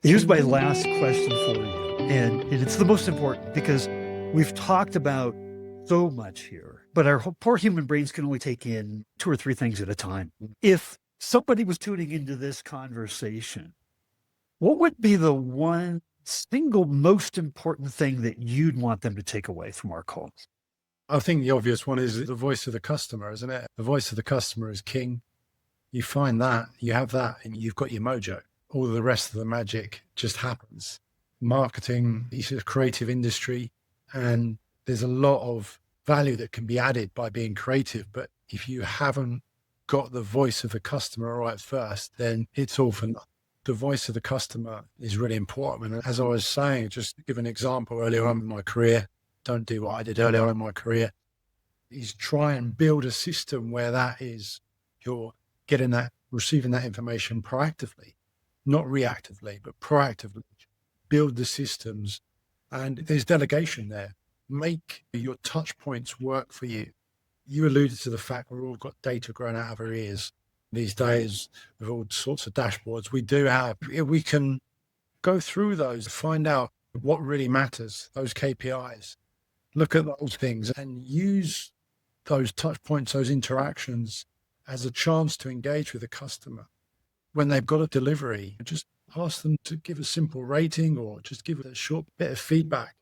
Here's my last question for you. And it's the most important because we've talked about so much here, but our poor human brains can only take in two or three things at a time. If somebody was tuning into this conversation, what would be the one single most important thing that you'd want them to take away from our call? I think the obvious one is the voice of the customer, isn't it? The voice of the customer is king. You find that, you have that, and you've got your mojo. All of the rest of the magic just happens. Marketing is a creative industry, and there's a lot of value that can be added by being creative. But if you haven't got the voice of the customer right first, then it's all for nothing. The voice of the customer is really important. And as I was saying, just to give an example earlier on in my career, don't do what I did earlier on in my career, is try and build a system where that is, you're getting that, receiving that information proactively, not reactively, but proactively. Build the systems, and there's delegation there. Make your touch points work for you. You alluded to the fact we've all got data growing out of our ears these days with all sorts of dashboards. We can go through those, find out what really matters, those KPIs, look at those things and use those touch points, those interactions as a chance to engage with the customer. When they've got a delivery, just ask them to give a simple rating or just give a short bit of feedback.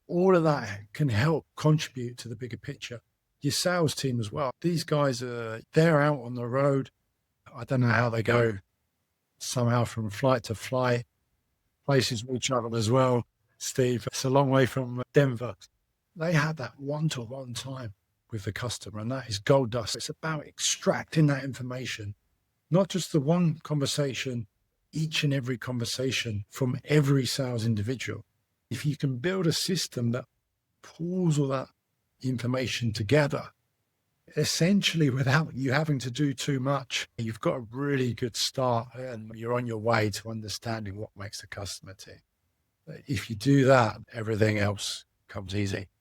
All of that can help contribute to the bigger picture. Your sales team as well. These guys they're out on the road. I don't know how they go somehow from flight to flight, places we travel as well, Steve. It's a long way from Denver. They have that one-to-one time with the customer, and that is gold dust. It's about extracting that information, not just the one conversation, each and every conversation from every sales individual. If you can build a system that pulls all that information together, essentially without you having to do too much, you've got a really good start and you're on your way to understanding what makes the customer tick. If you do that, everything else comes easy.